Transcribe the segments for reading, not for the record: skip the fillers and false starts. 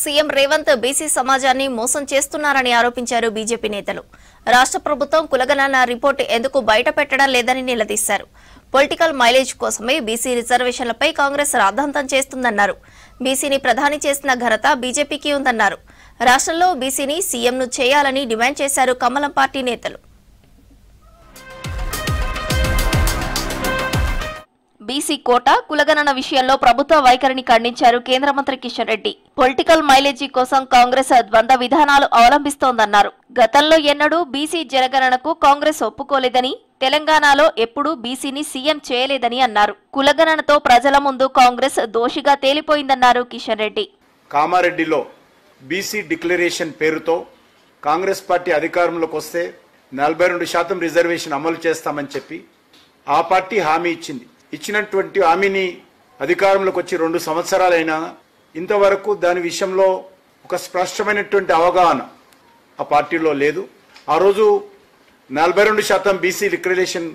CM Revanth BC సమాజాన్ని మోసం చేస్తున్నారని ఆరోపించారు బీజేపీ నేతలు. రాష్ట్ర ప్రభుత్వం కులగణన రిపోర్టు ఎందుకు బయట పెట్టడం లేదని నిలదీశారు. పొలిటికల్ మైలేజ్ కోసమే బీసీ రిజర్వేషన్లపై కాంగ్రెస్ రాద్ధాంతం చేస్తుందన్నారు. బీసీని ప్రధాని చేసిన ఘనత బీజేపీకి ఉందన్నారు. రాష్ట్రంలో బీసీని సీఎంను చేయాలని డిమాండ్ చేశారు కమలం పార్టీ నేతలు. బీసీ కోట కులగణన విషయంలో ప్రభుత్వ వైఖరిని ఖండించారు కేంద్ర మంత్రి కిషన్ రెడ్డి. పొలిటికల్ మైలేజీ కోసం కాంగ్రెస్ ద్వంద్వ విధానాలు అవలంబిస్తోందన్నారు. గతంలో ఎన్నడూ బీసీ జనగణనకు కాంగ్రెస్ ఒప్పుకోలేదని, తెలంగాణలో ఎప్పుడూ బీసీని సీఎం చేయలేదని అన్నారు. కులగణనతో ప్రజల ముందు కాంగ్రెస్ దోషిగా తేలిపోయిందన్నారు కిషన్ రెడ్డి. కామారెడ్డిలో బీసీ డిక్లరేషన్ పేరుతో కాంగ్రెస్ పార్టీ అధికారంలోకి వస్తే 42% రిజర్వేషన్ అమలు చేస్తామని చెప్పి ఆ పార్టీ హామీ ఇచ్చినటువంటి హామీని అధికారంలోకి వచ్చి 2 సంవత్సరాలైనా ఇంతవరకు దాని విషయంలో ఒక స్పష్టమైనటువంటి అవగాహన ఆ పార్టీలో లేదు. ఆ రోజు 42% బీసీ డిక్లరేషన్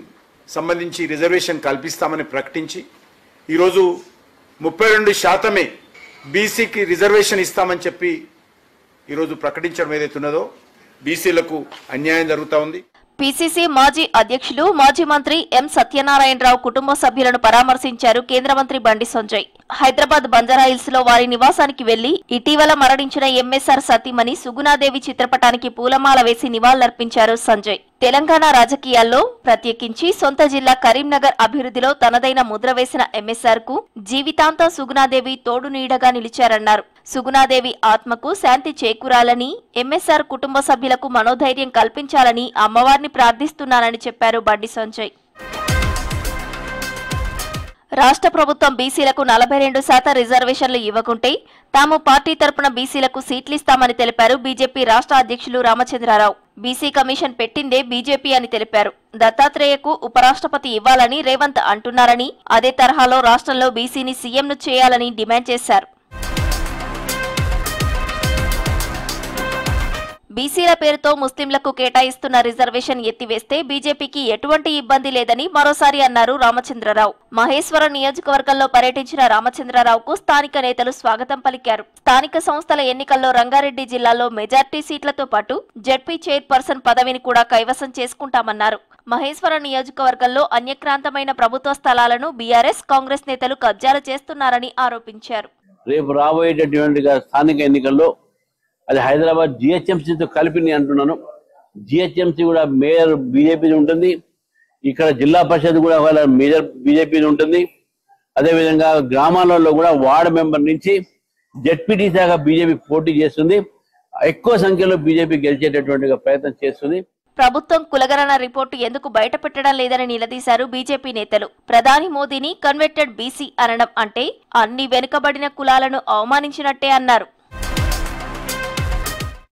సంబంధించి రిజర్వేషన్ కల్పిస్తామని ప్రకటించి ఈరోజు 32% బీసీకి రిజర్వేషన్ ఇస్తామని చెప్పి ఈరోజు ప్రకటించడం ఏదైతున్నదో బీసీలకు అన్యాయం జరుగుతూ ఉంది. పీసీసీ మాజీ అధ్యక్షులు మాజీ మంత్రి ఎం సత్యనారాయణరావు కుటుంబ సభ్యులను పరామర్శించారు కేంద్ర మంత్రి బండి సంజయ్. హైదరాబాద్ బంజారాహిల్స్ లో వారి నివాసానికి వెళ్లి ఇటీవల మరణించిన ఎంఎస్ఆర్ సతీమణి సుగుణాదేవి చిత్రపటానికి పూలమాల వేసి నివాళులర్పించారు సంజయ్. తెలంగాణ రాజకీయాల్లో ప్రత్యేకించి సొంత జిల్లా కరీంనగర్ అభివృద్ధిలో తనదైన ముద్ర వేసిన ఎంఎస్ఆర్ కు జీవితాంతం సుగుణాదేవి తోడు నీడగా నిలిచారన్నారు. సుగుణాదేవి ఆత్మకు శాంతి చేకూరాలని, ఎంఎస్ఆర్ కుటుంబ సభ్యులకు మనోధైర్యం కల్పించాలని అమ్మవారిని ప్రార్థిస్తున్నానని చెప్పారు బండి సంజయ్. రాష్ట్ర ప్రభుత్వం బీసీలకు 42% రిజర్వేషన్లు ఇవ్వకుంటే తాము పార్టీ తరపున బీసీలకు సీట్లిస్తామని తెలిపారు బీజేపీ రాష్ట్ర అధ్యక్షులు రామచంద్రరావు. బీసీ కమిషన్ పెట్టిందే బీజేపీ అని తెలిపారు. దత్తాత్రేయకు ఉపరాష్ట్రపతి ఇవ్వాలని రేవంత్ అంటున్నారని, అదే తరహాలో రాష్ట్రంలో బీసీని సీఎంను చేయాలని డిమాండ్ చేశారు. బీసీల పేరుతో ముస్లింలకు కేటాయిస్తున్న రిజర్వేషన్ ఎత్తివేస్తే బీజేపీకి ఎటువంటి ఇబ్బంది లేదని మరోసారి అన్నారు రామచంద్రరావు. మహేశ్వరం నియోజకవర్గంలో పర్యటించిన రామచంద్రరావుకు స్థానిక నేతలు స్వాగతం పలికారు. స్థానిక సంస్థల ఎన్నికల్లో రంగారెడ్డి జిల్లాలో మెజార్టీ సీట్లతో పాటు జడ్పీ చైర్పర్సన్ పదవిని కూడా కైవసం చేసుకుంటామన్నారు. మహేశ్వరం నియోజకవర్గంలో అన్యక్రాంతమైన ప్రభుత్వ స్థలాలను బీఆర్ఎస్ కాంగ్రెస్ నేతలు కబ్జాలు చేస్తున్నారని ఆరోపించారు. రేపు రాబోయేటటువంటి స్థానిక ఎన్నికల్లో అది హైదరాబాద్ జిహెచ్ఎంసీతో కలిపి అంటున్నాను. జిహెచ్ఎంసీ కూడా మేయర్ బీజేపీ ఉంటుంది, ఇక్కడ జిల్లా పరిషత్ కూడా మేజర్ బీజేపీ ఉంటుంది. అదేవిధంగా గ్రామాలలో కూడా వార్డు మెంబర్ నుంచి జెడ్పీటీ దాకా బీజేపీ పోటీ చేస్తుంది. ఎక్కువ సంఖ్యలో బీజేపీ గెలిచేటటువంటి ప్రయత్నం చేస్తుంది. ప్రభుత్వం కులగణన రిపోర్టు ఎందుకు బయట పెట్టడం లేదని నిలదీశారు బీజేపీ నేతలు. ప్రధాని మోదీని కన్వర్టెడ్ బీసీ అనడం అంటే అన్ని వెనుకబడిన కులాలను అవమానించినట్టే అన్నారు.